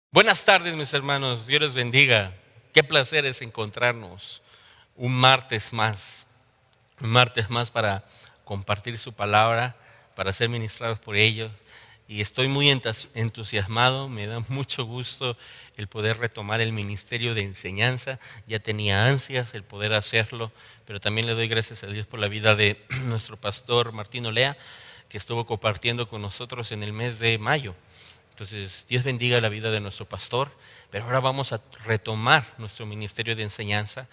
Buenas tardes, mis hermanos. Dios les bendiga. Qué placer es encontrarnos un martes más para compartir su palabra, para ser ministrados por ellos. Y estoy muy entusiasmado, me da mucho gusto el poder retomar el ministerio de enseñanza. Ya tenía ansias el poder hacerlo, pero también le doy gracias a Dios por la vida de nuestro pastor Martín Olea, que estuvo compartiendo con nosotros en el mes de mayo. Entonces, Dios bendiga la vida de nuestro pastor, pero ahora vamos a retomar nuestro ministerio de enseñanza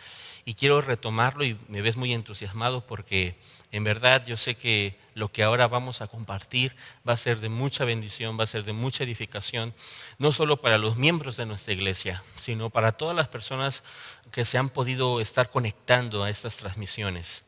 y quiero retomarlo y me ves muy entusiasmado porque en verdad yo sé que lo que ahora vamos a compartir va a ser de mucha bendición, va a ser de mucha edificación, no solo para los miembros de nuestra iglesia, sino para todas las personas que se han podido estar conectando a estas transmisiones.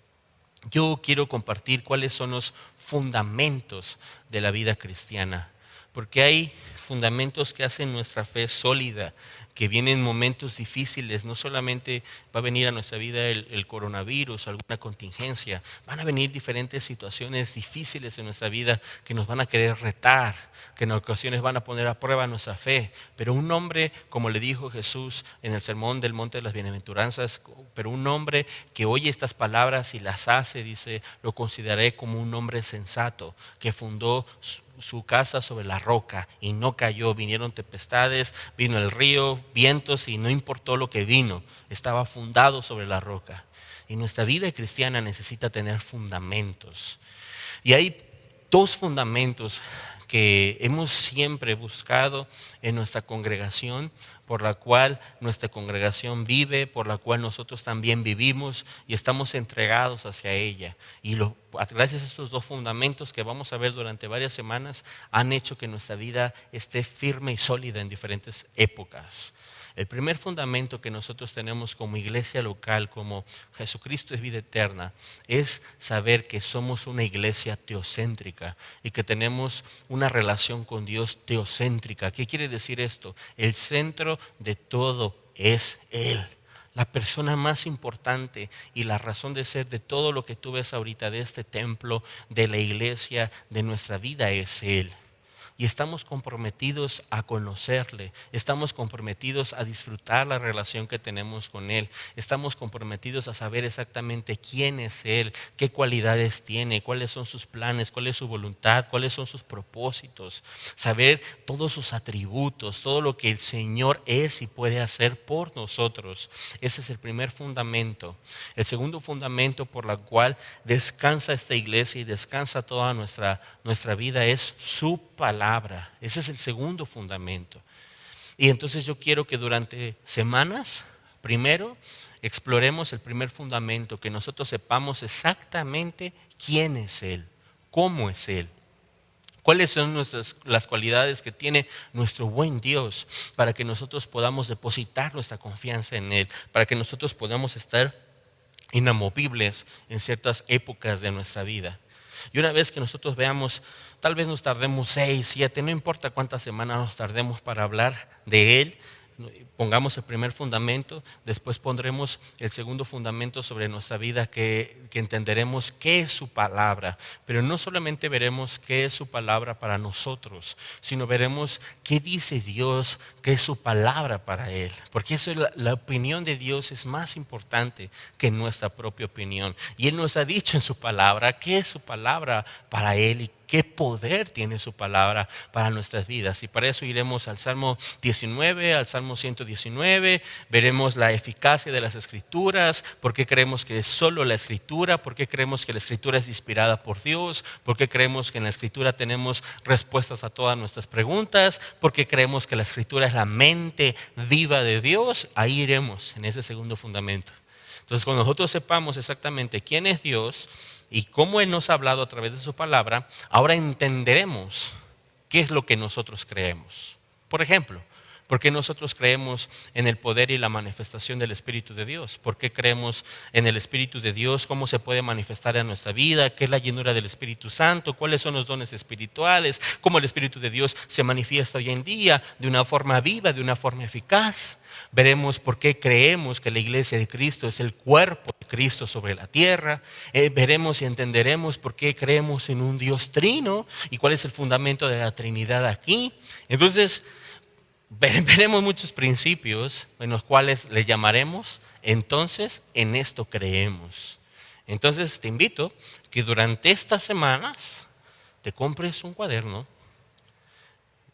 Yo quiero compartir cuáles son los fundamentos de la vida cristiana, porque hay fundamentos que hacen nuestra fe sólida, que vienen momentos difíciles. No solamente va a venir a nuestra vida el coronavirus, alguna contingencia, van a venir diferentes situaciones difíciles en nuestra vida que nos van a querer retar, que en ocasiones van a poner a prueba nuestra fe. Pero un hombre, como le dijo Jesús en el sermón del Monte de las Bienaventuranzas, pero un hombre que oye estas palabras y las hace, dice, lo consideraré como un hombre sensato, que fundó su casa sobre la roca y no cayó. Vinieron tempestades, vino el río, vientos y no importó lo que vino, estaba fundado sobre la roca. Y nuestra vida cristiana necesita tener fundamentos. Y hay dos fundamentos que hemos siempre buscado en nuestra congregación, por la cual nuestra congregación vive, por la cual nosotros también vivimos y estamos entregados hacia ella. Y gracias a estos dos fundamentos que vamos a ver durante varias semanas, han hecho que nuestra vida esté firme y sólida en diferentes épocas. El primer fundamento que nosotros tenemos como iglesia local, como Jesucristo es vida eterna, es saber que somos una iglesia teocéntrica y que tenemos una relación con Dios teocéntrica. ¿Qué quiere decir esto? El centro de todo es Él. La persona más importante y la razón de ser de todo lo que tú ves ahorita, de este templo, de la iglesia, de nuestra vida, es Él. Y estamos comprometidos a conocerle, estamos comprometidos a disfrutar la relación que tenemos con Él, estamos comprometidos a saber exactamente quién es Él, qué cualidades tiene, cuáles son sus planes, cuál es su voluntad, cuáles son sus propósitos, saber todos sus atributos, todo lo que el Señor es y puede hacer por nosotros. Ese es el primer fundamento. El segundo fundamento por el cual descansa esta iglesia y descansa toda nuestra vida es su palabra. Ese es el segundo fundamento. Y entonces yo quiero que durante semanas, primero, exploremos el primer fundamento, que nosotros sepamos exactamente quién es Él, cómo es Él. ¿Cuáles son las cualidades que tiene nuestro buen Dios para que nosotros podamos depositar nuestra confianza en Él, para que nosotros podamos estar inamovibles en ciertas épocas de nuestra vida? Y una vez que nosotros veamos, tal vez nos tardemos 6, 7, no importa cuántas semanas nos tardemos para hablar de Él, pongamos el primer fundamento, después pondremos el segundo fundamento sobre nuestra vida, que entenderemos qué es su palabra. Pero no solamente veremos qué es su palabra para nosotros, sino veremos qué dice Dios, qué es su palabra para Él. Porque eso es la opinión de Dios es más importante que nuestra propia opinión. Y Él nos ha dicho en su palabra qué es su palabra para Él y qué poder tiene su palabra para nuestras vidas. Y para eso iremos al Salmo 19, al Salmo 119, veremos la eficacia de las Escrituras, por qué creemos que es solo la Escritura, por qué creemos que la Escritura es inspirada por Dios, por qué creemos que en la Escritura tenemos respuestas a todas nuestras preguntas, por qué creemos que la Escritura es la mente viva de Dios. Ahí iremos en ese segundo fundamento. Entonces, cuando nosotros sepamos exactamente quién es Dios y cómo Él nos ha hablado a través de su palabra, ahora entenderemos qué es lo que nosotros creemos. Por ejemplo, ¿por qué nosotros creemos en el poder y la manifestación del Espíritu de Dios? ¿Por qué creemos en el Espíritu de Dios? ¿Cómo se puede manifestar en nuestra vida? ¿Qué es la llenura del Espíritu Santo? ¿Cuáles son los dones espirituales? ¿Cómo el Espíritu de Dios se manifiesta hoy en día de una forma viva, de una forma eficaz? Veremos por qué creemos que la iglesia de Cristo es el cuerpo de Cristo sobre la tierra. Veremos y entenderemos por qué creemos en un Dios trino y cuál es el fundamento de la Trinidad aquí. Entonces, Veremos muchos principios en los cuales le llamaremos, entonces en esto creemos. Entonces te invito que durante estas semanas te compres un cuaderno,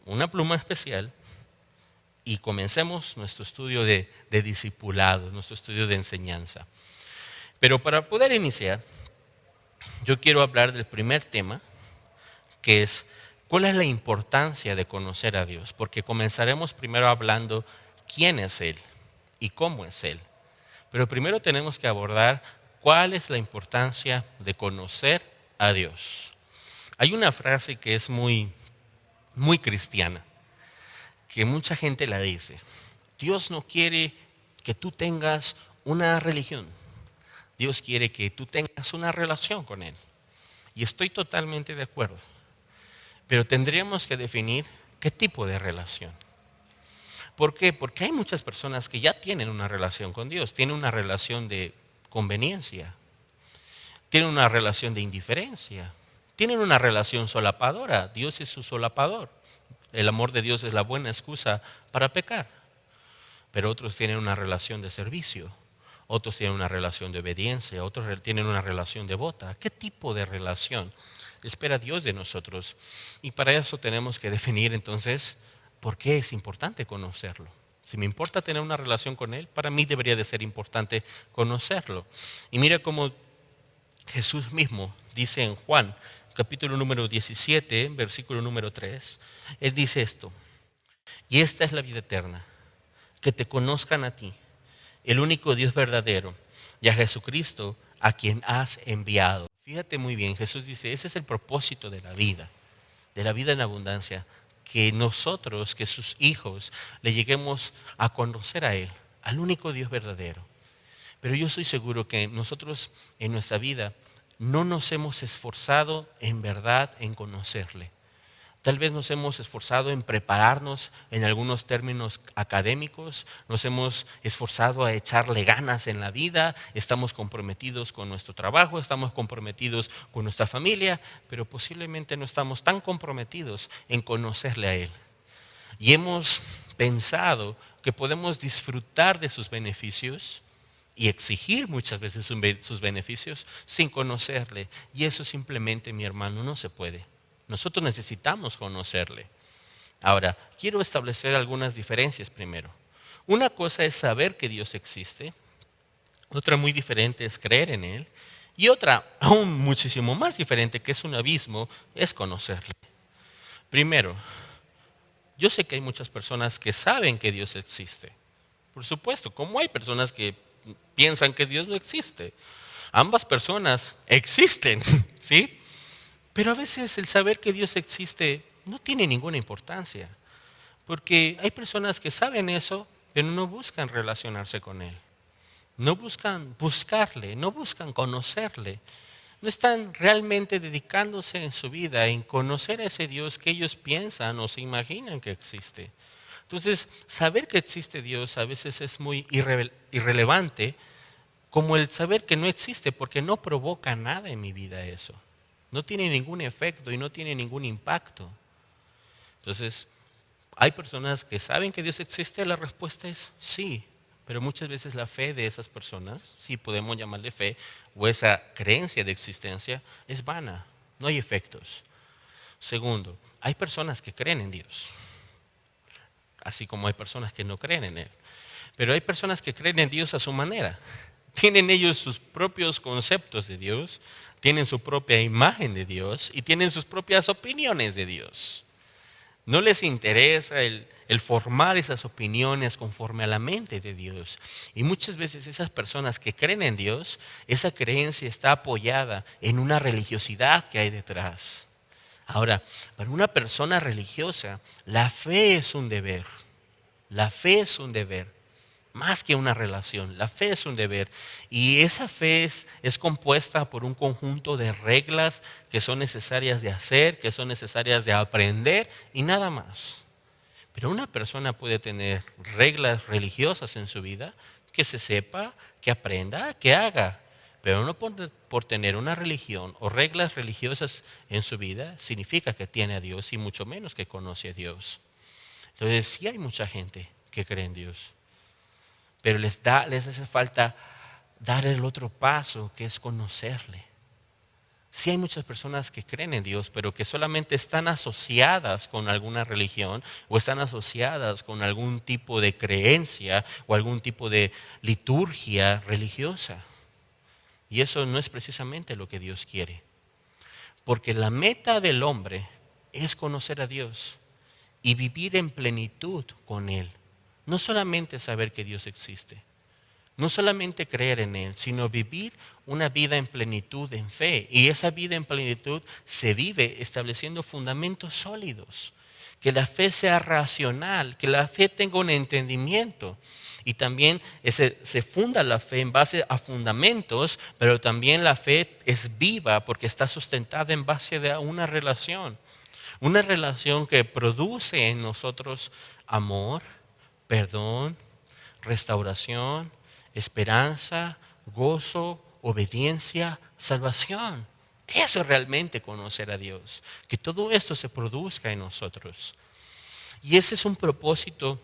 una pluma especial y comencemos nuestro estudio de discipulado, nuestro estudio de enseñanza. Pero para poder iniciar, yo quiero hablar del primer tema, que es cuál es la importancia de conocer a Dios, porque comenzaremos primero hablando quién es Él y cómo es Él. Pero primero tenemos que abordar cuál es la importancia de conocer a Dios. Hay una frase que es muy cristiana, que mucha gente la dice. Dios no quiere que tú tengas una religión. Dios quiere que tú tengas una relación con Él. Y estoy totalmente de acuerdo. Pero tendríamos que definir qué tipo de relación. ¿Por qué? Porque hay muchas personas que ya tienen una relación con Dios. Tienen una relación de conveniencia. Tienen una relación de indiferencia. Tienen una relación solapadora. Dios es su solapador. El amor de Dios es la buena excusa para pecar. Pero otros tienen una relación de servicio. Otros tienen una relación de obediencia. Otros tienen una relación devota. ¿Qué tipo de relación espera Dios de nosotros? Y para eso tenemos que definir entonces por qué es importante conocerlo. Si me importa tener una relación con Él, para mí debería de ser importante conocerlo. Y mira cómo Jesús mismo dice en Juan, capítulo número 17, versículo número 3, Él dice esto: y esta es la vida eterna, que te conozcan a ti, el único Dios verdadero, y a Jesucristo, a quien has enviado. Fíjate muy bien, Jesús dice, ese es el propósito de la vida en abundancia, que nosotros, que sus hijos, le lleguemos a conocer a Él, al único Dios verdadero. Pero yo estoy seguro que nosotros en nuestra vida no nos hemos esforzado en verdad en conocerle. Tal vez nos hemos esforzado en prepararnos en algunos términos académicos, nos hemos esforzado a echarle ganas en la vida, estamos comprometidos con nuestro trabajo, estamos comprometidos con nuestra familia, pero posiblemente no estamos tan comprometidos en conocerle a Él. Y hemos pensado que podemos disfrutar de sus beneficios y exigir muchas veces sus beneficios sin conocerle. Y eso simplemente, mi hermano, no se puede. Nosotros necesitamos conocerle. Ahora, quiero establecer algunas diferencias primero. Una cosa es saber que Dios existe, otra muy diferente es creer en Él, y otra aún muchísimo más diferente, que es un abismo, es conocerle. Primero, yo sé que hay muchas personas que saben que Dios existe. Por supuesto, como hay personas que piensan que Dios no existe. Ambas personas existen, ¿sí? Pero a veces el saber que Dios existe no tiene ninguna importancia, porque hay personas que saben eso, pero no buscan relacionarse con Él. No buscan buscarle, no buscan conocerle. No están realmente dedicándose en su vida en conocer a ese Dios que ellos piensan o se imaginan que existe. Entonces, saber que existe Dios a veces es muy irrelevante, como el saber que no existe, porque no provoca nada en mi vida eso. No tiene ningún efecto y no tiene ningún impacto. Entonces, hay personas que saben que Dios existe, la respuesta es sí, pero muchas veces la fe de esas personas, si podemos llamarle fe, o esa creencia de existencia, es vana, no hay efectos. Segundo, hay personas que creen en Dios, así como hay personas que no creen en Él. Pero hay personas que creen en Dios a su manera. Tienen ellos sus propios conceptos de Dios, tienen su propia imagen de Dios y tienen sus propias opiniones de Dios. No les interesa el formar esas opiniones conforme a la mente de Dios. Y muchas veces esas personas que creen en Dios, esa creencia está apoyada en una religiosidad que hay detrás. Ahora, para una persona religiosa, la fe es un deber. La fe es un deber, más que una relación. La fe es un deber. Y esa fe es compuesta por un conjunto de reglas que son necesarias de hacer, que son necesarias de aprender y nada más. Pero una persona puede tener reglas religiosas en su vida, que se sepa, que aprenda, que haga. Pero no por tener una religión o reglas religiosas en su vida significa que tiene a Dios y mucho menos que conoce a Dios. Entonces sí hay mucha gente que cree en Dios, pero les hace falta dar el otro paso, que es conocerle. Sí hay muchas personas que creen en Dios, pero que solamente están asociadas con alguna religión o están asociadas con algún tipo de creencia o algún tipo de liturgia religiosa. Y eso no es precisamente lo que Dios quiere. Porque la meta del hombre es conocer a Dios y vivir en plenitud con Él. No solamente saber que Dios existe, no solamente creer en Él, sino vivir una vida en plenitud, en fe. Y esa vida en plenitud se vive estableciendo fundamentos sólidos. Que la fe sea racional, que la fe tenga un entendimiento. Y también se funda la fe en base a fundamentos, pero también la fe es viva porque está sustentada en base a una relación. Una relación que produce en nosotros amor, perdón, restauración, esperanza, gozo, obediencia, salvación. Eso es realmente conocer a Dios. Que todo esto se produzca en nosotros. Y ese es un propósito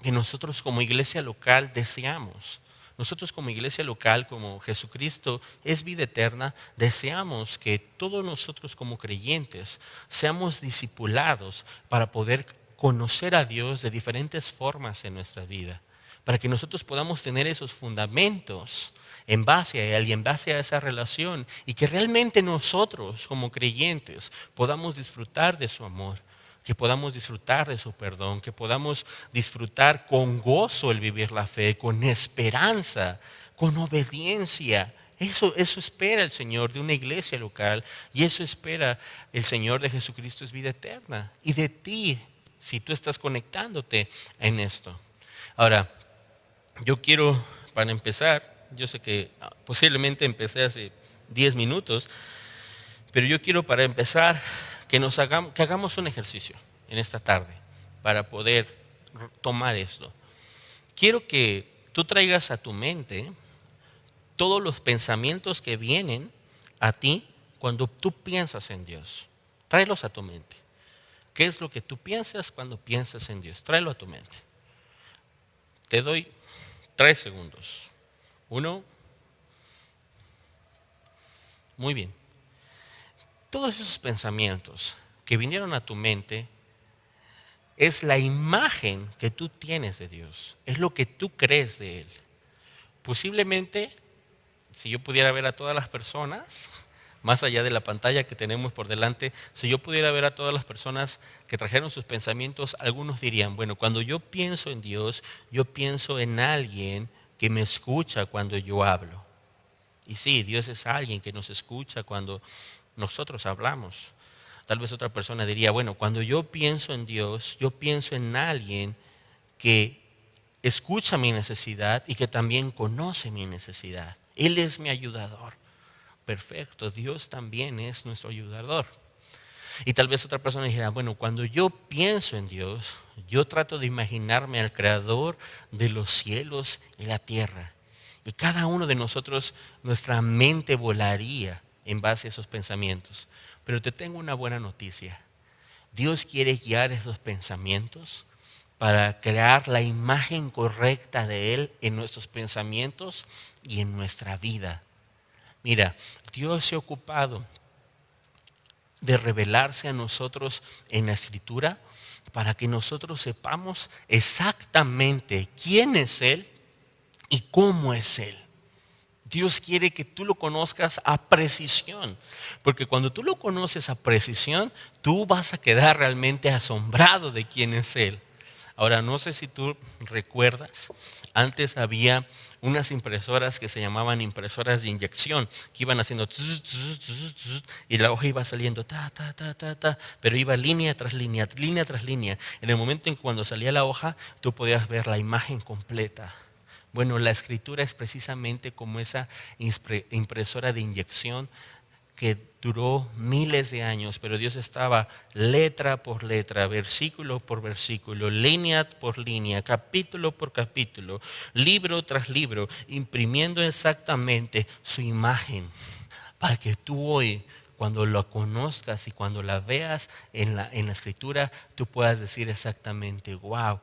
que nosotros como iglesia local deseamos. Nosotros como iglesia local, como Jesucristo es vida eterna, deseamos que todos nosotros como creyentes seamos discipulados para poder conocer a Dios de diferentes formas en nuestra vida, para que nosotros podamos tener esos fundamentos en base a Él y en base a esa relación, y que realmente nosotros como creyentes podamos disfrutar de su amor, que podamos disfrutar de su perdón, que podamos disfrutar con gozo el vivir la fe, con esperanza, con obediencia. Eso espera el Señor de una iglesia local, y eso espera el Señor de Jesucristo, es vida eterna. Y de ti, si tú estás conectándote en esto. Ahora, yo quiero, para empezar, yo sé que posiblemente empecé hace 10 minutos, pero yo quiero para empezar que hagamos un ejercicio en esta tarde para poder tomar esto. Quiero que tú traigas a tu mente todos los pensamientos que vienen a ti cuando tú piensas en Dios. Tráelos a tu mente. ¿Qué es lo que tú piensas cuando piensas en Dios? Tráelo a tu mente. Te doy 3 segundos. 1. Muy bien. Todos esos pensamientos que vinieron a tu mente es la imagen que tú tienes de Dios, es lo que tú crees de Él. Posiblemente, si yo pudiera ver a todas las personas, más allá de la pantalla que tenemos por delante, si yo pudiera ver a todas las personas que trajeron sus pensamientos, algunos dirían, bueno, cuando yo pienso en Dios, yo pienso en alguien que me escucha cuando yo hablo. Y sí, Dios es alguien que nos escucha cuando nosotros hablamos. Tal vez otra persona diría, bueno, cuando yo pienso en Dios, yo pienso en alguien que escucha mi necesidad y que también conoce mi necesidad. Él es mi ayudador. Perfecto, Dios también es nuestro ayudador. Y tal vez otra persona dijera, bueno, cuando yo pienso en Dios, yo trato de imaginarme al creador de los cielos y la tierra. Y cada uno de nosotros, nuestra mente volaría en base a esos pensamientos. Pero te tengo una buena noticia. Dios quiere guiar esos pensamientos para crear la imagen correcta de Él en nuestros pensamientos y en nuestra vida. Mira, Dios se ha ocupado de revelarse a nosotros en la Escritura para que nosotros sepamos exactamente quién es Él y cómo es Él. Dios quiere que tú lo conozcas a precisión, porque cuando tú lo conoces a precisión, tú vas a quedar realmente asombrado de quién es Él. Ahora, no sé si tú recuerdas, antes había unas impresoras que se llamaban impresoras de inyección, que iban haciendo tss, tss, tss, tss, y la hoja iba saliendo ta, ta, ta, ta, ta, pero iba línea tras línea, línea tras línea. En el momento en que cuando salía la hoja, tú podías ver la imagen completa. Bueno, la Escritura es precisamente como esa impresora de inyección que duró miles de años, pero Dios estaba letra por letra, versículo por versículo, línea por línea, capítulo por capítulo, libro tras libro, imprimiendo exactamente su imagen para que tú hoy cuando lo conozcas y cuando la veas en la escritura, tú puedas decir exactamente, wow,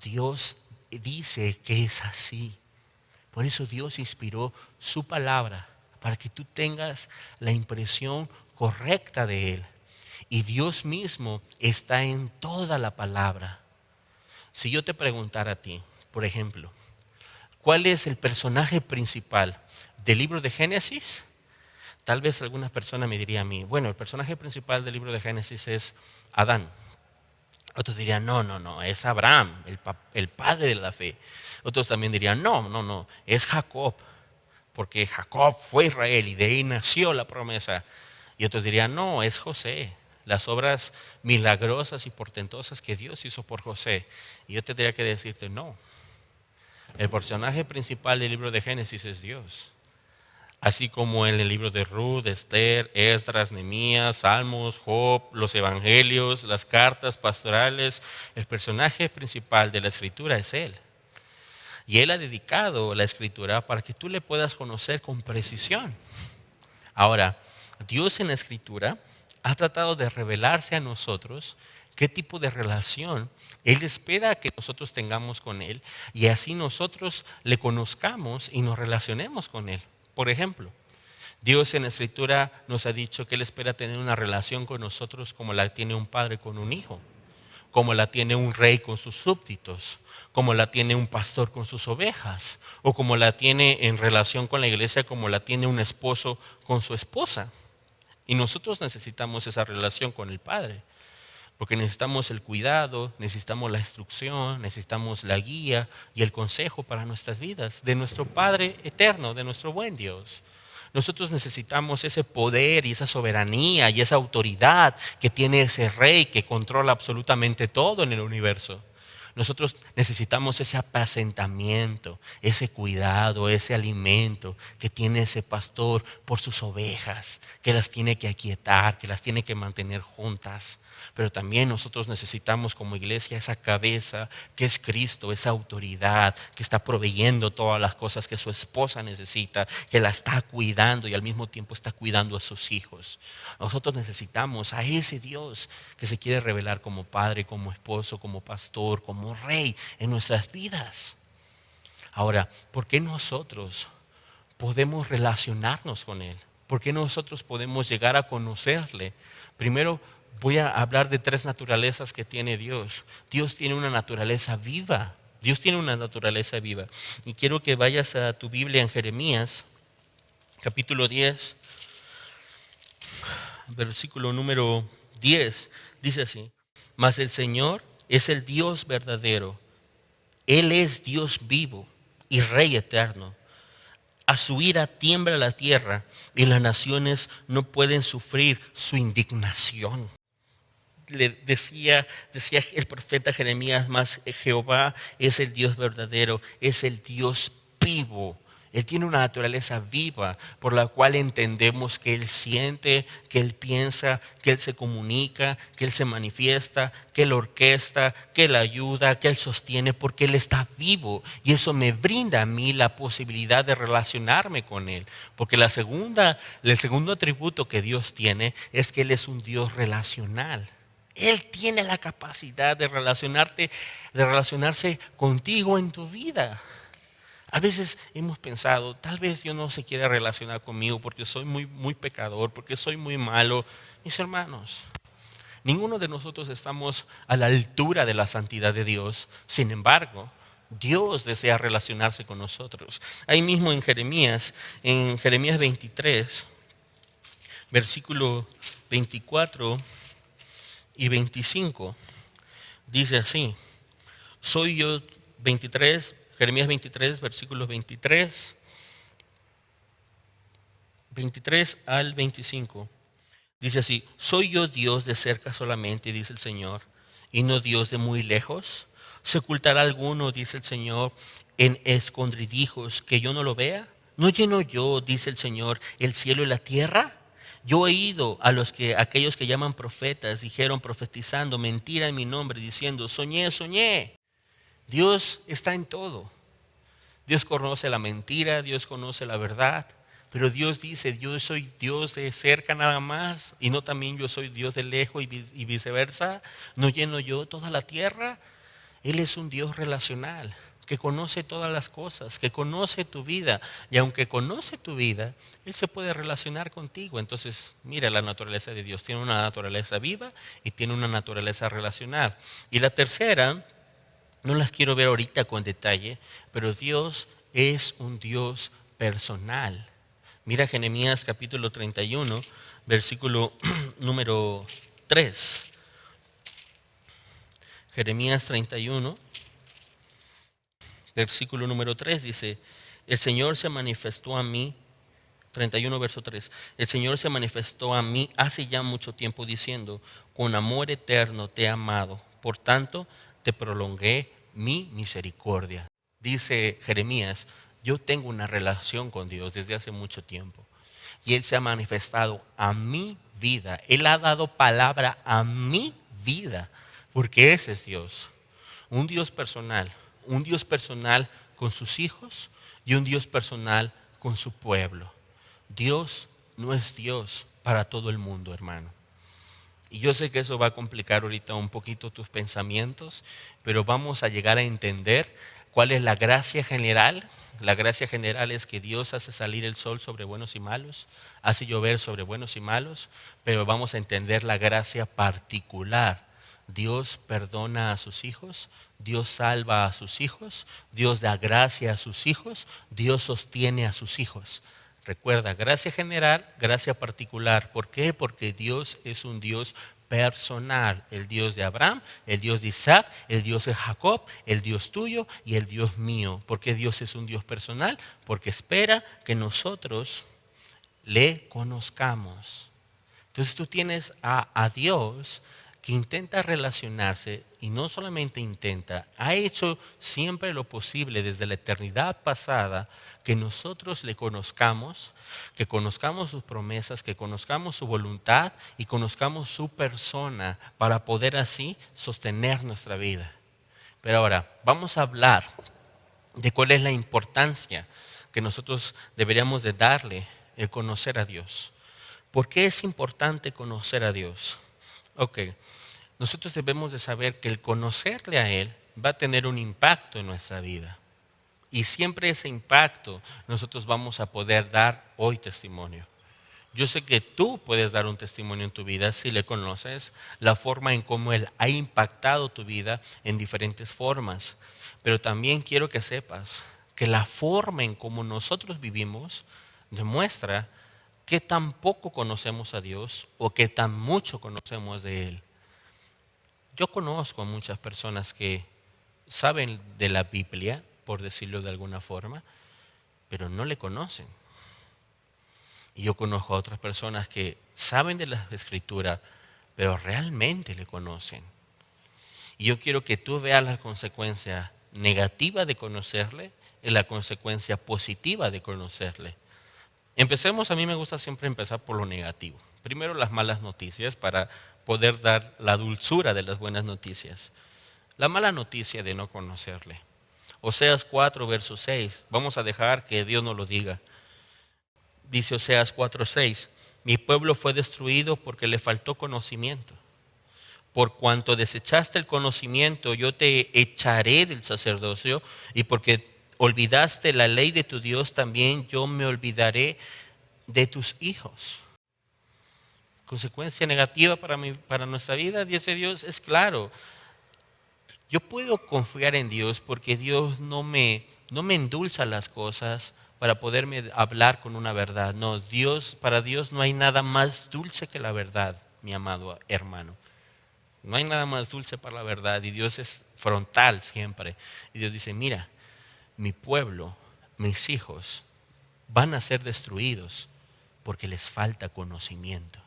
Dios dice que es así. Por eso Dios inspiró su palabra, para que tú tengas la impresión correcta de Él. Y Dios mismo está en toda la palabra. Si yo te preguntara a ti, por ejemplo, ¿cuál es el personaje principal del libro de Génesis? Tal vez alguna persona me diría a mí, bueno, el personaje principal del libro de Génesis es Adán. Otros dirían, no, no, no, es Abraham, el padre de la fe. Otros también dirían, no, no, no, es Jacob, porque Jacob fue Israel y de ahí nació la promesa. Y otros dirían, no, es José, las obras milagrosas y portentosas que Dios hizo por José. Y yo tendría que decirte, no, el personaje principal del libro de Génesis es Dios. Así como en el libro de Ruth, Esther, Esdras, Nehemías, Salmos, Job, los evangelios, las cartas pastorales, el personaje principal de la escritura es Él. Y Él ha dedicado la escritura para que tú le puedas conocer con precisión. Ahora, Dios en la escritura ha tratado de revelarse a nosotros qué tipo de relación Él espera que nosotros tengamos con Él y así nosotros le conozcamos y nos relacionemos con Él. Por ejemplo, Dios en la escritura nos ha dicho que Él espera tener una relación con nosotros como la tiene un padre con un hijo, como la tiene un rey con sus súbditos, como la tiene un pastor con sus ovejas, o como la tiene en relación con la iglesia, como la tiene un esposo con su esposa. Y nosotros necesitamos esa relación con el Padre, porque necesitamos el cuidado, necesitamos la instrucción, necesitamos la guía y el consejo para nuestras vidas, de nuestro Padre eterno, de nuestro buen Dios. Nosotros necesitamos ese poder y esa soberanía y esa autoridad que tiene ese rey que controla absolutamente todo en el universo. Nosotros necesitamos ese apacentamiento, ese cuidado, ese alimento que tiene ese pastor por sus ovejas, que las tiene que aquietar, que las tiene que mantener juntas. Pero también nosotros necesitamos como iglesia esa cabeza que es Cristo, esa autoridad que está proveyendo todas las cosas que su esposa necesita, que la está cuidando y al mismo tiempo está cuidando a sus hijos. Nosotros necesitamos a ese Dios que se quiere revelar como padre, como esposo, como pastor, como rey en nuestras vidas. Ahora, ¿por qué nosotros podemos relacionarnos con Él? ¿Por qué nosotros podemos llegar a conocerle? Primero, voy a hablar de tres naturalezas que tiene Dios. Dios tiene una naturaleza viva. Dios tiene una naturaleza viva. Y quiero que vayas a tu Biblia en Jeremías, capítulo 10, versículo número 10. Dice así: mas el Señor es el Dios verdadero. Él es Dios vivo y Rey eterno. A su ira tiembla la tierra y las naciones no pueden sufrir su indignación. Le decía el profeta Jeremías, más Jehová es el Dios verdadero, es el Dios vivo. Él tiene una naturaleza viva por la cual entendemos que Él siente, que Él piensa, que Él se comunica, que Él se manifiesta, que Él orquesta, que Él ayuda, que Él sostiene, porque Él está vivo. Y eso me brinda a mí la posibilidad de relacionarme con Él. Porque el segundo atributo que Dios tiene es que Él es un Dios relacional. Él tiene la capacidad de relacionarse contigo en tu vida. A veces hemos pensado, tal vez Dios no se quiere relacionar conmigo porque soy muy pecador, porque soy muy malo. Mis hermanos, ninguno de nosotros estamos a la altura de la santidad de Dios. Sin embargo, Dios desea relacionarse con nosotros. Ahí mismo en Jeremías 23, versículo 24 y 25, dice así: Jeremías 23, versículos 23 al 25. Dice así: ¿soy yo Dios de cerca solamente, dice el Señor, y no Dios de muy lejos? ¿Se ocultará alguno, dice el Señor, en escondrijos que yo no lo vea? ¿No lleno yo, dice el Señor, el cielo y la tierra? Yo he oído a aquellos que llaman profetas, dijeron profetizando mentira en mi nombre, diciendo: soñé, soñé. Dios está en todo. Dios conoce la mentira, Dios conoce la verdad. Pero Dios dice, yo soy Dios de cerca nada más, y no también yo soy Dios de lejos y viceversa. ¿No lleno yo toda la tierra? Él es un Dios relacional, que conoce todas las cosas, que conoce tu vida. Y aunque conoce tu vida, Él se puede relacionar contigo. Entonces, mira la naturaleza de Dios. Tiene una naturaleza viva y tiene una naturaleza relacional. Y la tercera, no las quiero ver ahorita con detalle, pero Dios es un Dios personal. Mira Jeremías capítulo 31, versículo número 3. Jeremías 31, versículo número 3 dice, el Señor se manifestó a mí, 31 verso 3, el Señor se manifestó a mí hace ya mucho tiempo diciendo, con amor eterno te he amado, por tanto te prolongué mi misericordia. Dice Jeremías, yo tengo una relación con Dios desde hace mucho tiempo y Él se ha manifestado a mi vida, Él ha dado palabra a mi vida, porque ese es Dios. Un Dios personal con sus hijos y un Dios personal con su pueblo. Dios no es Dios para todo el mundo, hermano. Y yo sé que eso va a complicar ahorita un poquito tus pensamientos, pero vamos a llegar a entender cuál es la gracia general. La gracia general es que Dios hace salir el sol sobre buenos y malos, hace llover sobre buenos y malos, pero vamos a entender la gracia particular. Dios perdona a sus hijos, Dios salva a sus hijos, Dios da gracia a sus hijos, Dios sostiene a sus hijos. Recuerda, gracia general, gracia particular. ¿Por qué? Porque Dios es un Dios personal. El Dios de Abraham, el Dios de Isaac, el Dios de Jacob, el Dios tuyo y el Dios mío. ¿Por qué Dios es un Dios personal? Porque espera que nosotros le conozcamos. Entonces tú tienes a Dios que intenta relacionarse y no solamente intenta, ha hecho siempre lo posible desde la eternidad pasada que nosotros le conozcamos, que conozcamos sus promesas, que conozcamos su voluntad y conozcamos su persona para poder así sostener nuestra vida. Pero ahora vamos a hablar de cuál es la importancia que nosotros deberíamos de darle el conocer a Dios. ¿Por qué es importante conocer a Dios? Ok, nosotros debemos de saber que el conocerle a Él va a tener un impacto en nuestra vida. Y siempre ese impacto nosotros vamos a poder dar hoy testimonio. Yo sé que tú puedes dar un testimonio en tu vida si le conoces, la forma en cómo Él ha impactado tu vida en diferentes formas. Pero también quiero que sepas que la forma en cómo nosotros vivimos demuestra qué tan poco conocemos a Dios o qué tan mucho conocemos de Él. Yo conozco a muchas personas que saben de la Biblia, por decirlo de alguna forma, pero no le conocen. Y yo conozco a otras personas que saben de la Escritura, pero realmente le conocen. Y yo quiero que tú veas la consecuencia negativa de conocerle y la consecuencia positiva de conocerle. Empecemos, a mí me gusta siempre empezar por lo negativo. Primero las malas noticias para poder dar la dulzura de las buenas noticias. La mala noticia de no conocerle. Oseas 4, verso 6. Vamos a dejar que Dios nos lo diga. Dice Oseas 4, 6. Mi pueblo fue destruido porque le faltó conocimiento. Por cuanto desechaste el conocimiento, yo te echaré del sacerdocio, y porque olvidaste la ley de tu Dios, también yo me olvidaré de tus hijos. Consecuencia negativa para nuestra vida, dice Dios, es claro. Yo puedo confiar en Dios porque Dios no me endulza las cosas para poderme hablar con una verdad. No, para Dios no hay nada más dulce que la verdad, mi amado hermano. No hay nada más dulce para la verdad, y Dios es frontal siempre. Y Dios dice, mira, mi pueblo, mis hijos van a ser destruidos porque les falta conocimiento.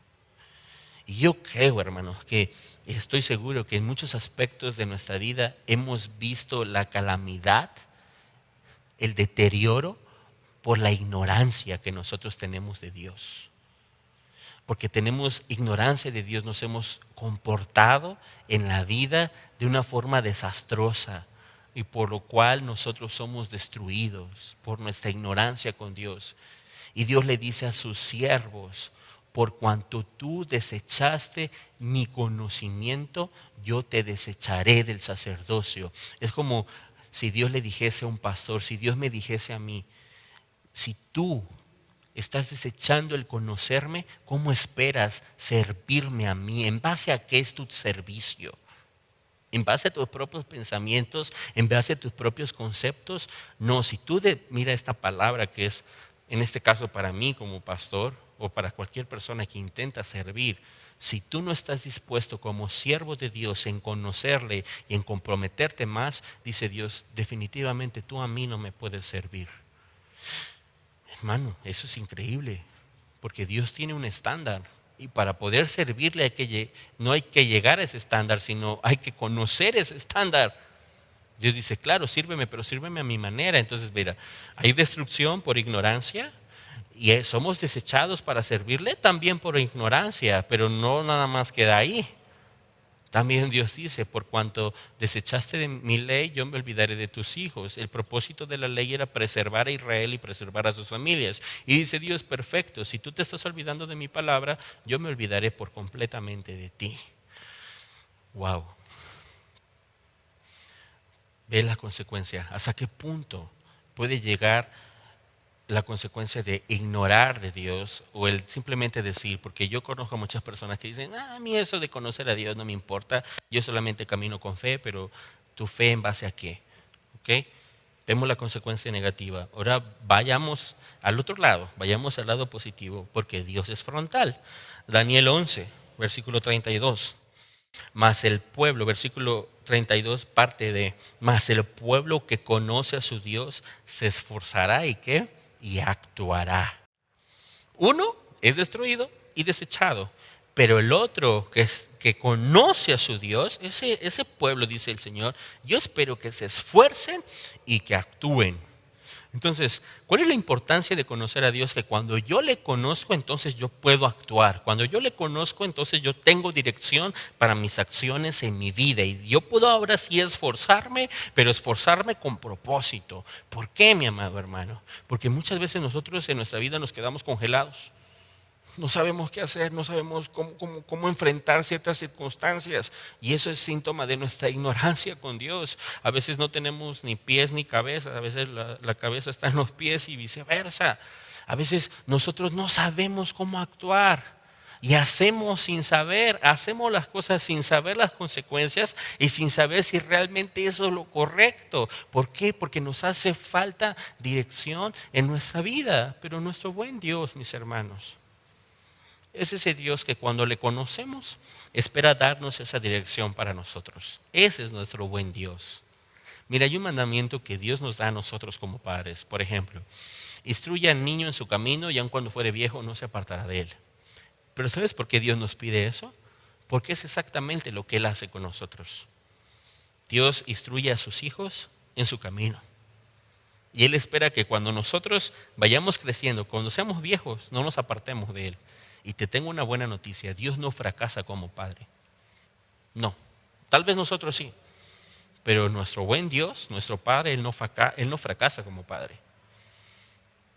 Y yo creo, hermanos, que estoy seguro que en muchos aspectos de nuestra vida hemos visto la calamidad, el deterioro por la ignorancia que nosotros tenemos de Dios. Porque tenemos ignorancia de Dios, nos hemos comportado en la vida de una forma desastrosa, y por lo cual nosotros somos destruidos por nuestra ignorancia con Dios. Y Dios le dice a sus siervos: por cuanto tú desechaste mi conocimiento, yo te desecharé del sacerdocio. Es como si Dios le dijese a un pastor, si Dios me dijese a mí: si tú estás desechando el conocerme, ¿cómo esperas servirme a mí? ¿En base a qué es tu servicio? ¿En base a tus propios pensamientos? ¿En base a tus propios conceptos? No, si tú mira esta palabra que es, en este caso para mí como pastor o para cualquier persona que intenta servir, si tú no estás dispuesto como siervo de Dios en conocerle y en comprometerte más, dice Dios, definitivamente tú a mí no me puedes servir. Hermano, eso es increíble, porque Dios tiene un estándar. Y para poder servirle no hay que llegar a ese estándar, sino hay que conocer ese estándar. Dios dice: claro, sírveme, pero sírveme a mi manera. Entonces, mira, hay destrucción por ignorancia y somos desechados para servirle también por ignorancia, pero no nada más queda ahí. También Dios dice: por cuanto desechaste de mi ley, yo me olvidaré de tus hijos. El propósito de la ley era preservar a Israel y preservar a sus familias. Y dice Dios: perfecto, si tú te estás olvidando de mi palabra, yo me olvidaré por completamente de ti. Wow. Ve la consecuencia. ¿Hasta qué punto puede llegar la consecuencia de ignorar de Dios o el simplemente decir? Porque yo conozco muchas personas que dicen: a mí eso de conocer a Dios no me importa, yo solamente camino con fe. Pero ¿tu fe en base a qué? ¿Ok? Vemos la consecuencia negativa. Ahora vayamos al otro lado, vayamos al lado positivo, porque Dios es frontal. Daniel 11, versículo 32. Mas el pueblo, versículo 32, parte de: mas el pueblo que conoce a su Dios se esforzará y ¿qué? Y actuará. Uno es destruido y desechado, pero el otro que conoce a su Dios, ese pueblo, dice el Señor, yo espero que se esfuercen y que actúen. Entonces, ¿cuál es la importancia de conocer a Dios? Que cuando yo le conozco, entonces yo puedo actuar. Cuando yo le conozco, entonces yo tengo dirección para mis acciones en mi vida. Y yo puedo ahora sí esforzarme, pero esforzarme con propósito. ¿Por qué, mi amado hermano? Porque muchas veces nosotros en nuestra vida nos quedamos congelados. No sabemos qué hacer, no sabemos cómo enfrentar ciertas circunstancias. Y eso es síntoma de nuestra ignorancia con Dios. A veces no tenemos ni pies ni cabeza. A veces la cabeza está en los pies y viceversa. A veces nosotros no sabemos cómo actuar. Y hacemos sin saber, hacemos las cosas sin saber las consecuencias y sin saber si realmente eso es lo correcto. ¿Por qué? Porque nos hace falta dirección en nuestra vida. Pero nuestro buen Dios, mis hermanos, es ese Dios que cuando le conocemos espera darnos esa dirección para nosotros. Ese es nuestro buen Dios. Mira, hay un mandamiento que Dios nos da a nosotros como padres. Por ejemplo, instruye al niño en su camino y aun cuando fuere viejo no se apartará de él. Pero ¿sabes por qué Dios nos pide eso? Porque es exactamente lo que Él hace con nosotros. Dios instruye a sus hijos en su camino. Y Él espera que cuando nosotros vayamos creciendo, cuando seamos viejos, no nos apartemos de Él. Y te tengo una buena noticia: Dios no fracasa como padre. No, tal vez nosotros sí, pero nuestro buen Dios, nuestro Padre, Él no fracasa como padre.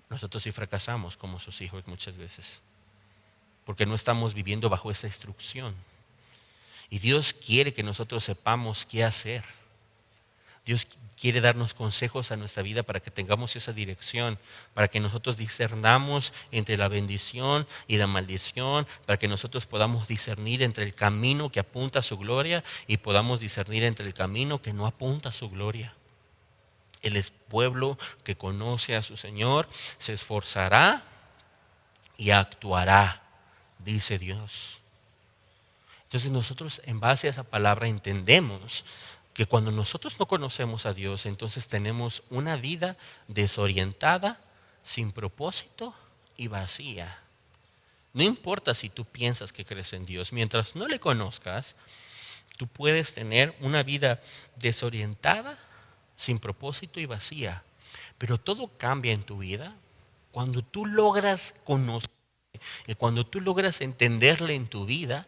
Nosotros sí fracasamos como sus hijos muchas veces, porque no estamos viviendo bajo esa instrucción. Y Dios quiere que nosotros sepamos qué hacer. Dios quiere darnos consejos a nuestra vida para que tengamos esa dirección, para que nosotros discernamos entre la bendición y la maldición, para que nosotros podamos discernir entre el camino que apunta a su gloria y podamos discernir entre el camino que no apunta a su gloria. El pueblo que conoce a su Señor se esforzará y actuará, dice Dios. Entonces nosotros en base a esa palabra entendemos que cuando nosotros no conocemos a Dios, entonces tenemos una vida desorientada, sin propósito y vacía. No importa si tú piensas que crees en Dios, mientras no le conozcas, tú puedes tener una vida desorientada, sin propósito y vacía. Pero todo cambia en tu vida cuando tú logras conocer y cuando tú logras entenderle en tu vida.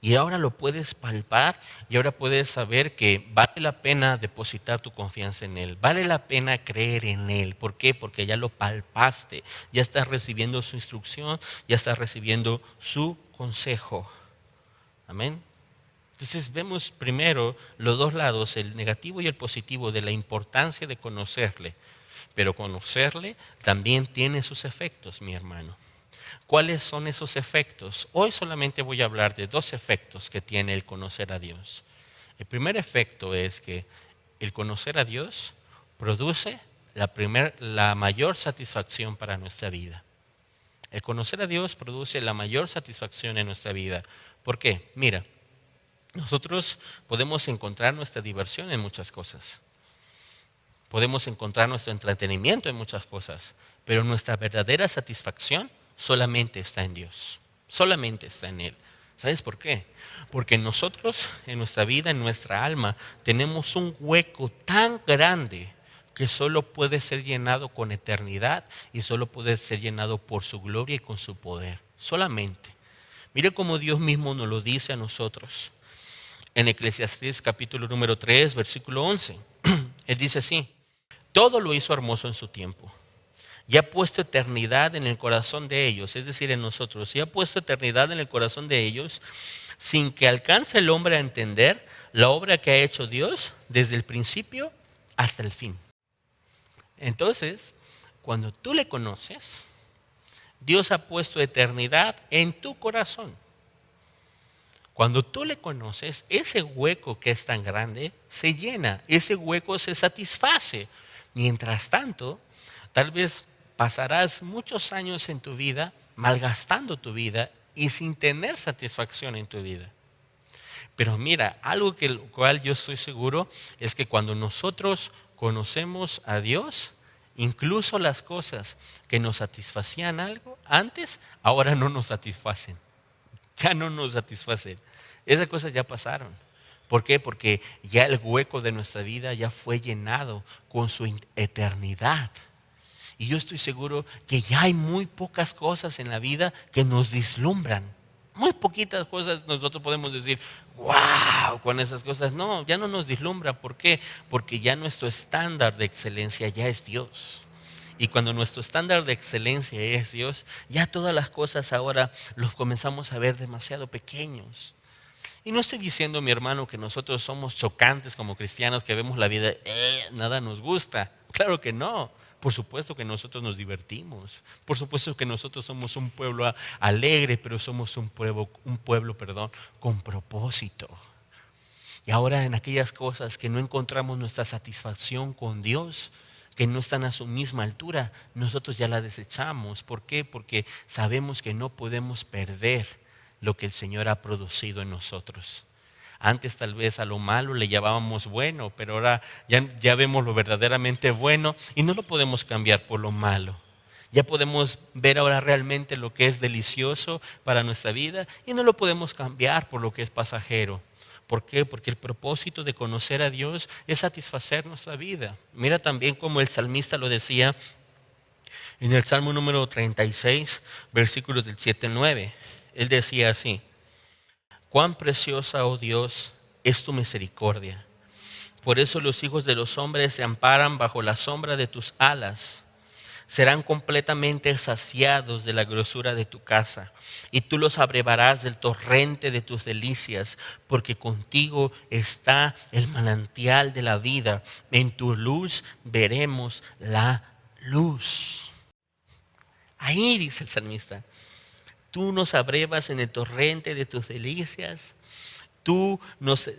Y ahora lo puedes palpar y ahora puedes saber que vale la pena depositar tu confianza en Él. Vale la pena creer en Él. ¿Por qué? Porque ya lo palpaste. Ya estás recibiendo su instrucción, ya estás recibiendo su consejo. Amén. Entonces vemos primero los dos lados, el negativo y el positivo, de la importancia de conocerle. Pero conocerle también tiene sus efectos, mi hermano. ¿Cuáles son esos efectos? Hoy solamente voy a hablar de dos efectos que tiene el conocer a Dios. El primer efecto es que el conocer a Dios produce la mayor satisfacción para nuestra vida. El conocer a Dios produce la mayor satisfacción en nuestra vida. ¿Por qué? Mira, nosotros podemos encontrar nuestra diversión en muchas cosas. Podemos encontrar nuestro entretenimiento en muchas cosas, pero nuestra verdadera satisfacción solamente está en Dios, solamente está en Él. ¿Sabes por qué? Porque nosotros en nuestra vida, en nuestra alma, tenemos un hueco tan grande que solo puede ser llenado con eternidad y solo puede ser llenado por su gloria y con su poder, solamente. Mire cómo Dios mismo nos lo dice a nosotros. En Eclesiastés capítulo número 3, versículo 11, Él dice así: todo lo hizo hermoso en su tiempo. Y ha puesto eternidad en el corazón de ellos, es decir, en nosotros. Y ha puesto eternidad en el corazón de ellos, sin que alcance el hombre a entender la obra que ha hecho Dios desde el principio hasta el fin. Entonces, cuando tú le conoces, Dios ha puesto eternidad en tu corazón. Cuando tú le conoces, ese hueco que es tan grande se llena, ese hueco se satisface. Mientras tanto, tal vez pasarás muchos años en tu vida malgastando tu vida y sin tener satisfacción en tu vida. Pero mira, algo que lo cual yo estoy seguro es que cuando nosotros conocemos a Dios, incluso las cosas que nos satisfacían algo antes, ahora no nos satisfacen. Ya no nos satisfacen. Esas cosas ya pasaron. ¿Por qué? Porque ya el hueco de nuestra vida ya fue llenado con su eternidad. Y yo estoy seguro que ya hay muy pocas cosas en la vida que nos vislumbran. Muy poquitas cosas nosotros podemos decir, wow, con esas cosas. No, ya no nos vislumbra. ¿Por qué? Porque ya nuestro estándar de excelencia ya es Dios. Y cuando nuestro estándar de excelencia es Dios, ya todas las cosas ahora los comenzamos a ver demasiado pequeños. Y no estoy diciendo, mi hermano, que nosotros somos chocantes como cristianos, que vemos la vida, nada nos gusta. Claro que no. Por supuesto que nosotros nos divertimos. Por supuesto que nosotros somos un pueblo alegre, pero somos un pueblo, con propósito. Y ahora en aquellas cosas que no encontramos nuestra satisfacción con Dios, que no están a su misma altura, nosotros ya la desechamos. ¿Por qué? Porque sabemos que no podemos perder lo que el Señor ha producido en nosotros. Antes tal vez a lo malo le llamábamos bueno, pero ahora ya vemos lo verdaderamente bueno y no lo podemos cambiar por lo malo. Ya podemos ver ahora realmente lo que es delicioso para nuestra vida y no lo podemos cambiar por lo que es pasajero. ¿Por qué? Porque el propósito de conocer a Dios es satisfacer nuestra vida. Mira también como el salmista lo decía en el Salmo número 36, versículos del 7 al 9. Él decía así: cuán preciosa, oh Dios, es tu misericordia. Por eso los hijos de los hombres se amparan bajo la sombra de tus alas. Serán completamente saciados de la grosura de tu casa, y tú los abrevarás del torrente de tus delicias, porque contigo está el manantial de la vida. En tu luz veremos la luz. Ahí dice el salmista: tú nos abrevas en el torrente de tus delicias. Tú nos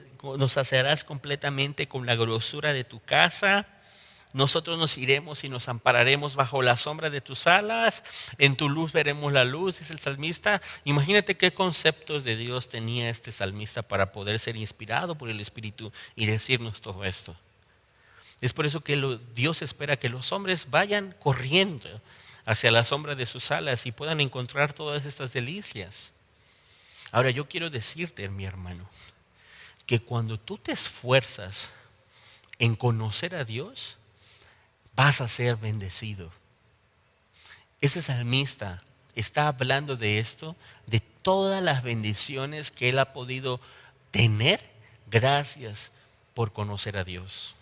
saciarás completamente con la grosura de tu casa. Nosotros nos iremos y nos ampararemos bajo la sombra de tus alas. En tu luz veremos la luz, dice el salmista. Imagínate qué conceptos de Dios tenía este salmista para poder ser inspirado por el Espíritu y decirnos todo esto. Es por eso que Dios espera que los hombres vayan corriendo hacia la sombra de sus alas y puedan encontrar todas estas delicias. Ahora yo quiero decirte, mi hermano, que cuando tú te esfuerzas en conocer a Dios, vas a ser bendecido. Ese salmista está hablando de esto, de todas las bendiciones que él ha podido tener gracias por conocer a Dios.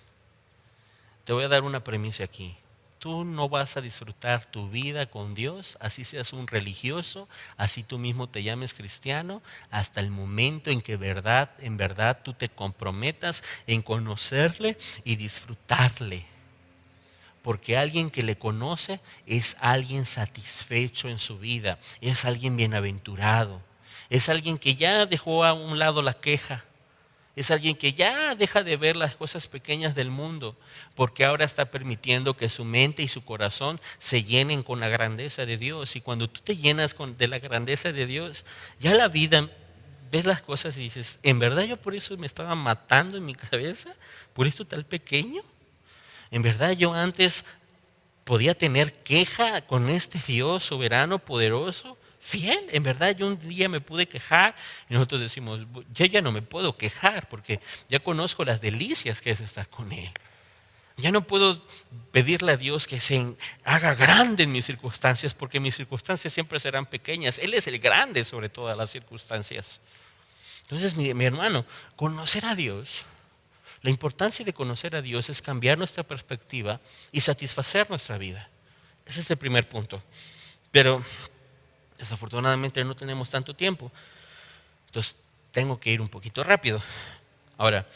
Te voy a dar una premisa aquí. Tú no vas a disfrutar tu vida con Dios, así seas un religioso, así tú mismo te llames cristiano, hasta el momento en que en verdad tú te comprometas en conocerle y disfrutarle. Porque alguien que le conoce es alguien satisfecho en su vida, es alguien bienaventurado, es alguien que ya dejó a un lado la queja. Es alguien que ya deja de ver las cosas pequeñas del mundo, porque ahora está permitiendo que su mente y su corazón se llenen con la grandeza de Dios. Y cuando tú te llenas de la grandeza de Dios, ya la vida, ves las cosas y dices, ¿en verdad yo por eso me estaba matando en mi cabeza? ¿Por esto tan pequeño? ¿En verdad yo antes podía tener queja con este Dios soberano, poderoso, fiel? En verdad yo un día me pude quejar y nosotros decimos, yo ya no me puedo quejar porque ya conozco las delicias que es estar con Él. Ya no puedo pedirle a Dios que se haga grande en mis circunstancias porque mis circunstancias siempre serán pequeñas. Él es el grande sobre todas las circunstancias. Entonces, mi hermano, conocer a Dios, la importancia de conocer a Dios es cambiar nuestra perspectiva y satisfacer nuestra vida. Ese es el primer punto. Pero desafortunadamente no tenemos tanto tiempo. Entonces tengo que ir un poquito rápido. Ahora,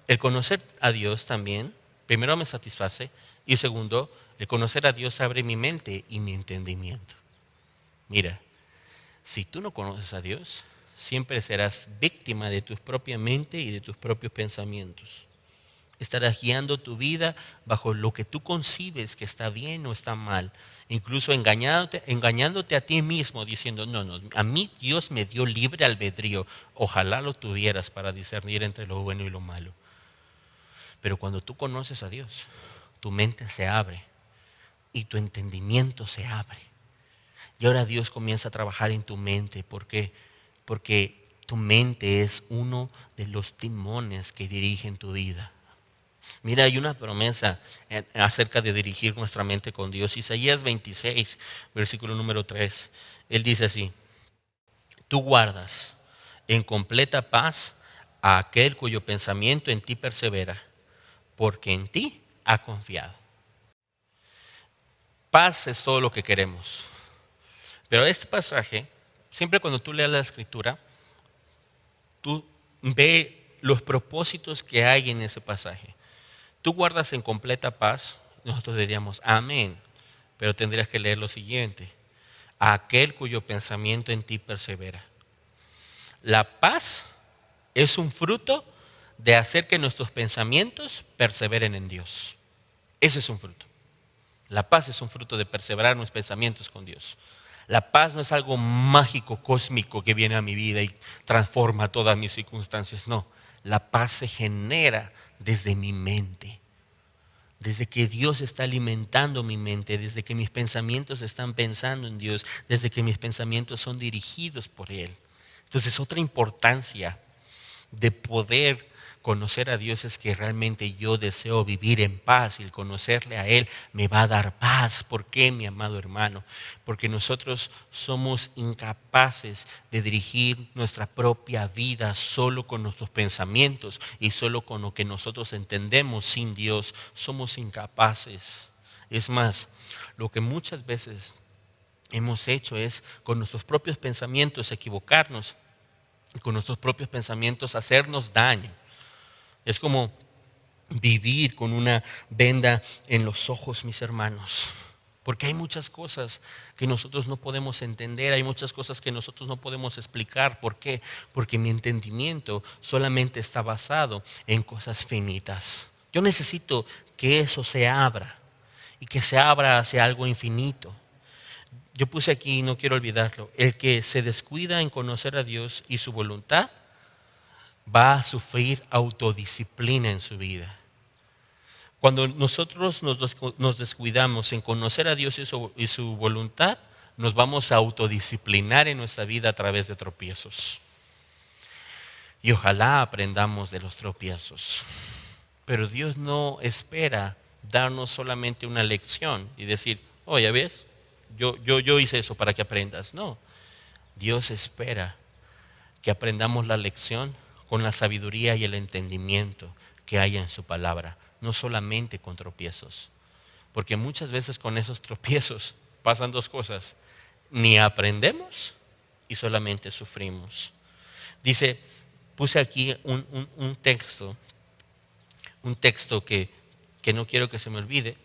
el conocer a Dios también, primero me satisface y segundo, el conocer a Dios abre mi mente y mi entendimiento. Mira, si tú no conoces a Dios, siempre serás víctima de tu propia mente y de tus propios pensamientos. Estarás guiando tu vida bajo lo que tú concibes que está bien o está mal. Incluso engañándote a ti mismo diciendo, no, a mí Dios me dio libre albedrío. Ojalá lo tuvieras para discernir entre lo bueno y lo malo. Pero cuando tú conoces a Dios, tu mente se abre y tu entendimiento se abre. Y ahora Dios comienza a trabajar en tu mente. ¿Por qué? Porque tu mente es uno de los timones que dirigen tu vida. Mira, hay una promesa acerca de dirigir nuestra mente con Dios. Isaías 26, versículo número 3. Él dice así: tú guardas en completa paz a aquel cuyo pensamiento en ti persevera, porque en ti ha confiado. Paz es todo lo que queremos. Pero este pasaje, siempre cuando tú leas la escritura, tú ve los propósitos que hay en ese pasaje. Tú guardas en completa paz, nosotros diríamos amén, pero tendrías que leer lo siguiente: a aquel cuyo pensamiento en ti persevera. La paz es un fruto de hacer que nuestros pensamientos perseveren en Dios. Ese es un fruto. La paz es un fruto de perseverar nuestros pensamientos con Dios. La paz no es algo mágico, cósmico que viene a mi vida y transforma todas mis circunstancias. No, la paz se genera desde mi mente. Desde que Dios está alimentando mi mente, desde que mis pensamientos están pensando en Dios, desde que mis pensamientos son dirigidos por Él. Entonces, otra importancia de poder conocer a Dios es que realmente yo deseo vivir en paz, y el conocerle a Él me va a dar paz. ¿Por qué, mi amado hermano? Porque nosotros somos incapaces de dirigir nuestra propia vida solo con nuestros pensamientos y solo con lo que nosotros entendemos. Sin Dios somos incapaces. Es más, lo que muchas veces hemos hecho es con nuestros propios pensamientos equivocarnos, con nuestros propios pensamientos hacernos daño. Es como vivir con una venda en los ojos, mis hermanos, porque hay muchas cosas que nosotros no podemos entender, hay muchas cosas que nosotros no podemos explicar. ¿Por qué? Porque mi entendimiento solamente está basado en cosas finitas. Yo necesito que eso se abra y que se abra hacia algo infinito. Yo puse aquí, no quiero olvidarlo: el que se descuida en conocer a Dios y su voluntad va a sufrir autodisciplina en su vida. Cuando nosotros nos descuidamos en conocer a Dios y su voluntad, nos vamos a autodisciplinar en nuestra vida a través de tropiezos. Y ojalá aprendamos de los tropiezos. Pero Dios no espera darnos solamente una lección y decir, oh, ya ves, yo hice eso para que aprendas. No, Dios espera que aprendamos la lección con la sabiduría y el entendimiento que hay en su palabra, no solamente con tropiezos. Porque muchas veces con esos tropiezos pasan dos cosas: ni aprendemos y solamente sufrimos. Dice, puse aquí un texto que no quiero que se me olvide,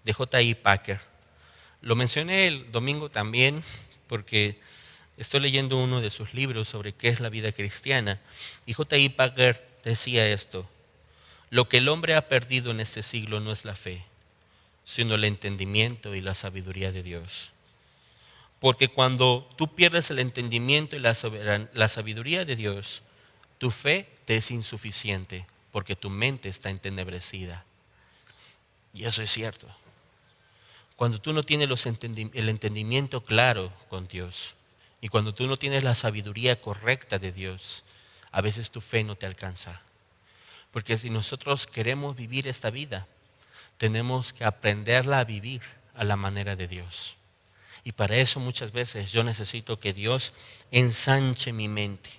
de J.I. Packer. Lo mencioné el domingo también porque estoy leyendo uno de sus libros sobre qué es la vida cristiana. Y J.I. Packer decía esto: lo que el hombre ha perdido en este siglo no es la fe, sino el entendimiento y la sabiduría de Dios. Porque cuando tú pierdes el entendimiento y la sabiduría de Dios, tu fe te es insuficiente porque tu mente está entenebrecida. Y eso es cierto. Cuando tú no tienes el entendimiento claro con Dios y cuando tú no tienes la sabiduría correcta de Dios, a veces tu fe no te alcanza. Porque si nosotros queremos vivir esta vida, tenemos que aprenderla a vivir a la manera de Dios. Y para eso muchas veces yo necesito que Dios ensanche mi mente,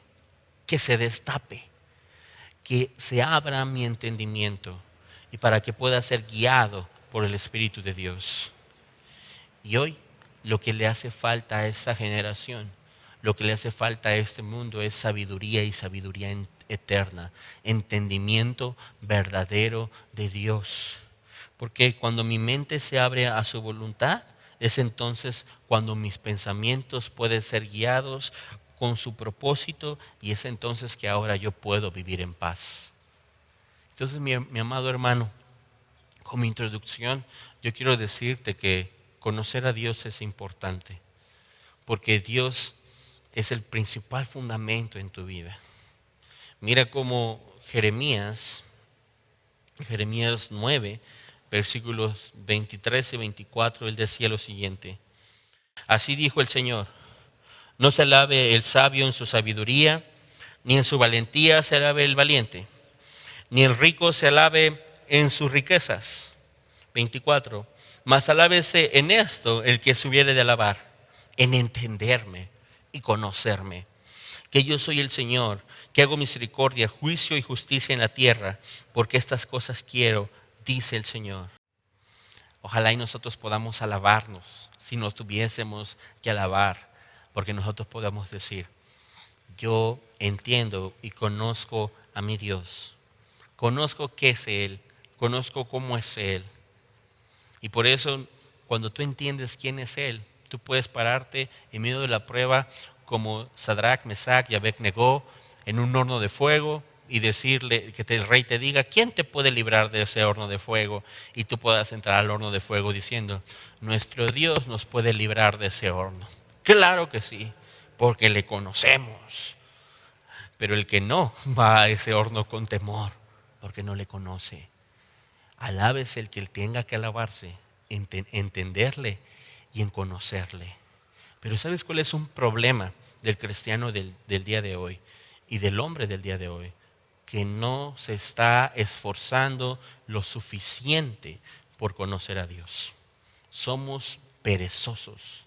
que se destape, que se abra mi entendimiento y para que pueda ser guiado por el Espíritu de Dios. Y hoy lo que le hace falta a esta generación, lo que le hace falta a este mundo es sabiduría y sabiduría eterna, entendimiento verdadero de Dios. Porque cuando mi mente se abre a su voluntad, es entonces cuando mis pensamientos pueden ser guiados con su propósito y es entonces que ahora yo puedo vivir en paz. Entonces, mi amado hermano, como introducción, yo quiero decirte que conocer a Dios es importante, porque Dios es el principal fundamento en tu vida. Mira cómo Jeremías 9, versículos 23 y 24, él decía lo siguiente: así dijo el Señor, no se alabe el sabio en su sabiduría, ni en su valentía se alabe el valiente, ni el rico se alabe en sus riquezas. 24, mas alábese en esto el que se hubiere de alabar, en entenderme y conocerme, que yo soy el Señor, que hago misericordia, juicio y justicia en la tierra, porque estas cosas quiero, dice el Señor. Ojalá y nosotros podamos alabarnos, si nos tuviésemos que alabar, porque nosotros podamos decir, yo entiendo y conozco a mi Dios, conozco qué es Él, conozco cómo es Él. Y por eso, cuando tú entiendes quién es Él, tú puedes pararte en medio de la prueba como Sadrach, Mesach y Abed-Negó en un horno de fuego y decirle, que el rey te diga, ¿quién te puede librar de ese horno de fuego? Y tú puedas entrar al horno de fuego diciendo, nuestro Dios nos puede librar de ese horno. Claro que sí, porque le conocemos. Pero el que no va a ese horno con temor, porque no le conoce. Alábese el que él tenga que alabarse, entenderle y en conocerle. Pero ¿sabes cuál es un problema del cristiano del día de hoy y del hombre del día de hoy? Que no se está esforzando lo suficiente por conocer a Dios. Somos perezosos.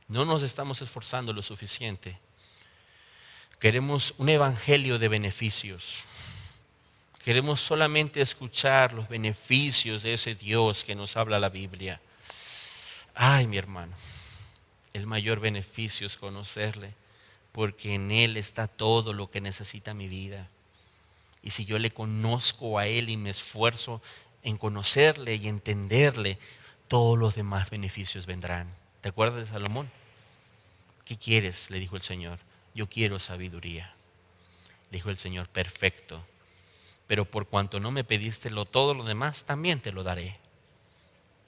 No nos estamos esforzando lo suficiente. Queremos un evangelio de beneficios. Queremos solamente escuchar los beneficios de ese Dios que nos habla la Biblia. Ay, mi hermano, el mayor beneficio es conocerle, porque en Él está todo lo que necesita mi vida. Y si yo le conozco a Él y me esfuerzo en conocerle y entenderle, todos los demás beneficios vendrán. ¿Te acuerdas de Salomón? ¿Qué quieres?, le dijo el Señor. Yo quiero sabiduría. Le dijo el Señor, perfecto. Pero por cuanto no me pediste todo lo demás, también te lo daré.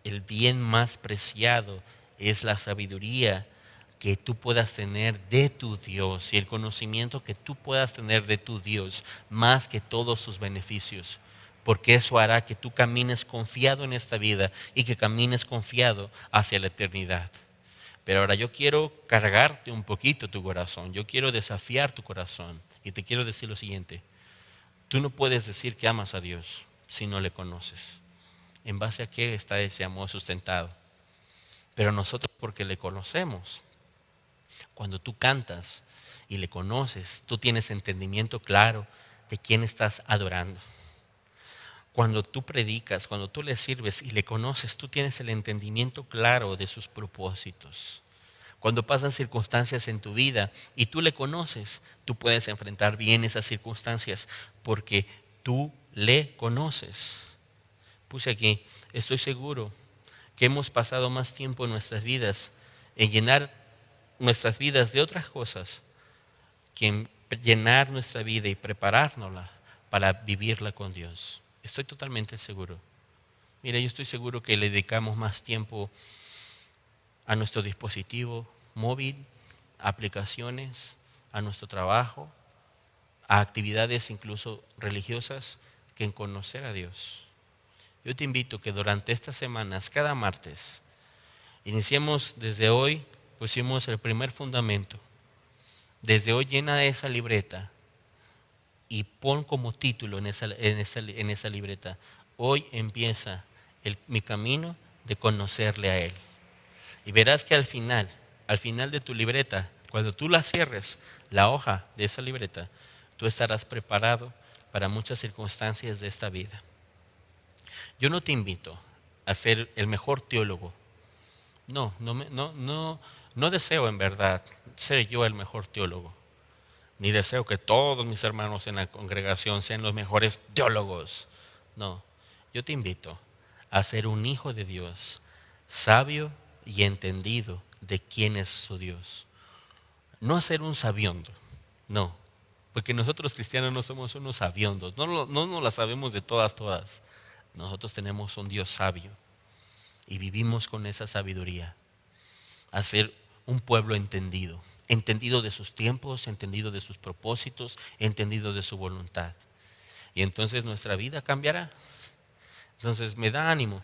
El bien más preciado es la sabiduría que tú puedas tener de tu Dios y el conocimiento que tú puedas tener de tu Dios más que todos sus beneficios, porque eso hará que tú camines confiado en esta vida y que camines confiado hacia la eternidad. Pero ahora yo quiero cargarte un poquito tu corazón, yo quiero desafiar tu corazón y te quiero decir lo siguiente: tú no puedes decir que amas a Dios si no le conoces. ¿En base a qué está ese amor sustentado? pero nosotros porque le conocemos. Cuando tú cantas y le conoces, tú tienes entendimiento claro de quién estás adorando. Cuando tú predicas, cuando tú le sirves y le conoces, tú tienes el entendimiento claro de sus propósitos. Cuando pasan circunstancias en tu vida y tú le conoces, tú puedes enfrentar bien esas circunstancias porque tú le conoces. Puse aquí, estoy seguro que hemos pasado más tiempo en nuestras vidas en llenar nuestras vidas de otras cosas que en llenar nuestra vida y preparárnosla para vivirla con Dios. Estoy totalmente seguro. Mira, yo estoy seguro que le dedicamos más tiempo a nuestro dispositivo móvil, a aplicaciones, a nuestro trabajo, a actividades incluso religiosas, que en conocer a Dios. Yo te invito que durante estas semanas, cada martes, iniciemos desde hoy, pusimos el primer fundamento. Desde hoy llena esa libreta y pon como título en esa libreta: hoy empieza mi camino de conocerle a Él. Y verás que al final de tu libreta, cuando tú la cierres, la hoja de esa libreta, tú estarás preparado para muchas circunstancias de esta vida. Yo no te invito a ser el mejor teólogo. No deseo en verdad ser yo el mejor teólogo. Ni deseo que todos mis hermanos en la congregación sean los mejores teólogos. No, yo te invito a ser un hijo de Dios, sabio y entendido de quién es su Dios. No a ser un sabiondo, no, porque nosotros cristianos no somos unos sabiondos, no nos la sabemos de todas. Nosotros tenemos un Dios sabio y vivimos con esa sabiduría. A ser un pueblo entendido de sus tiempos, entendido de sus propósitos, entendido de su voluntad. Y entonces nuestra vida cambiará. Entonces me da ánimo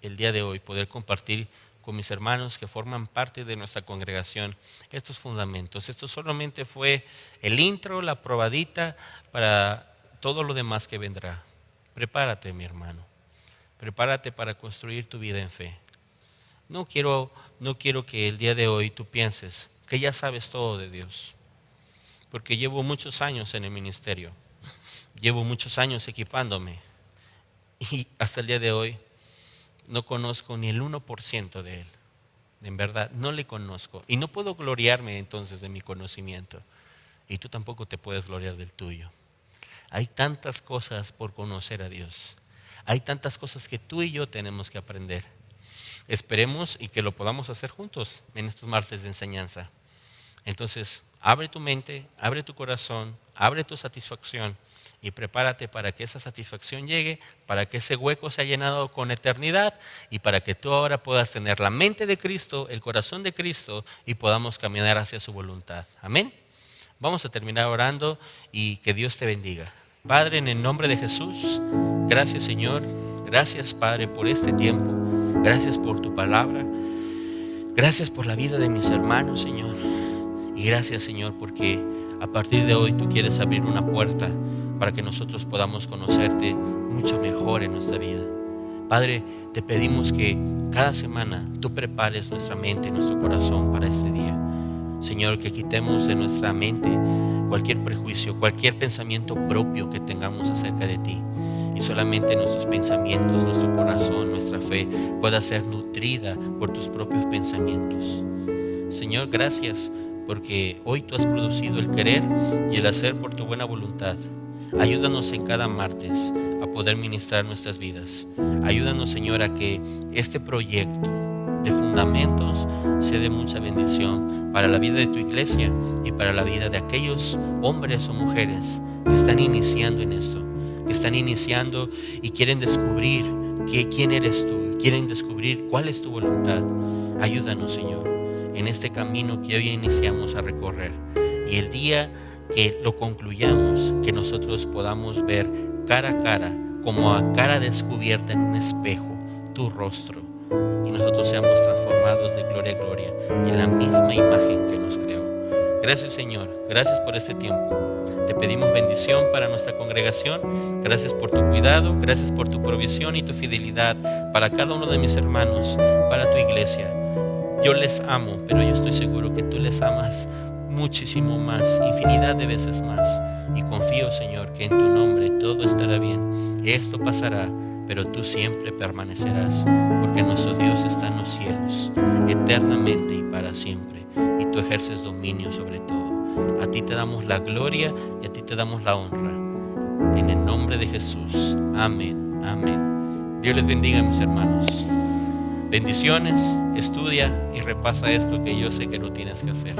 el día de hoy poder compartir con mis hermanos que forman parte de nuestra congregación estos fundamentos. Esto solamente fue el intro, la probadita para todo lo demás que vendrá. Prepárate, mi hermano. Prepárate para construir tu vida en fe. No quiero que el día de hoy tú pienses que ya sabes todo de Dios, porque llevo muchos años en el ministerio, llevo muchos años equipándome y hasta el día de hoy no conozco ni el 1% de Él. En verdad, no le conozco y no puedo gloriarme entonces de mi conocimiento, y tú tampoco te puedes gloriar del tuyo. Hay tantas cosas por conocer a Dios, hay tantas cosas que tú y yo tenemos que aprender. Esperemos y que lo podamos hacer juntos en estos martes de enseñanza. Entonces, abre tu mente, abre tu corazón, abre tu satisfacción y prepárate para que esa satisfacción llegue, para que ese hueco sea llenado con eternidad y para que tú ahora puedas tener la mente de Cristo, el corazón de Cristo y podamos caminar hacia su voluntad. Amén. Vamos a terminar orando y que Dios te bendiga. Padre, en el nombre de Jesús, gracias Señor, gracias Padre por este tiempo, gracias por tu palabra, gracias por la vida de mis hermanos Señor, y gracias Señor porque a partir de hoy tú quieres abrir una puerta para que nosotros podamos conocerte mucho mejor en nuestra vida. Padre, te pedimos que cada semana tú prepares nuestra mente y nuestro corazón para este día. Señor, que quitemos de nuestra mente cualquier prejuicio, cualquier pensamiento propio que tengamos acerca de ti. Y solamente nuestros pensamientos, nuestro corazón, nuestra fe pueda ser nutrida por tus propios pensamientos. Señor, gracias porque hoy tú has producido el querer y el hacer por tu buena voluntad. Ayúdanos en cada martes a poder ministrar nuestras vidas. Ayúdanos, Señor, a que este proyecto de fundamentos sea de mucha bendición para la vida de tu iglesia y para la vida de aquellos hombres o mujeres que están iniciando en esto, que están iniciando y quieren descubrir quién eres tú, quieren descubrir cuál es tu voluntad. Ayúdanos, Señor, en este camino que hoy iniciamos a recorrer, y el día que lo concluyamos, que nosotros podamos ver cara a cara, como a cara descubierta en un espejo, tu rostro, y nosotros seamos transformados de gloria a gloria en la misma imagen que nos creó. Gracias Señor, gracias por este tiempo. Te pedimos bendición para nuestra congregación. Gracias por tu cuidado, gracias por tu provisión y tu fidelidad para cada uno de mis hermanos, para tu iglesia. Yo les amo, pero yo estoy seguro que tú les amas muchísimo más, infinidad de veces más. Y confío, Señor, que en tu nombre todo estará bien. Esto pasará, pero tú siempre permanecerás, porque nuestro Dios está en los cielos, eternamente y para siempre, y tú ejerces dominio sobre todo. A ti te damos la gloria y a ti te damos la honra. En el nombre de Jesús. Amén. Amén. Dios les bendiga, mis hermanos. Bendiciones, estudia y repasa esto que yo sé que lo tienes que hacer.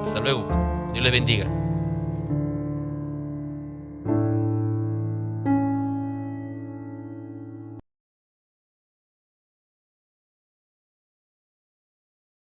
Hasta luego. Dios les bendiga.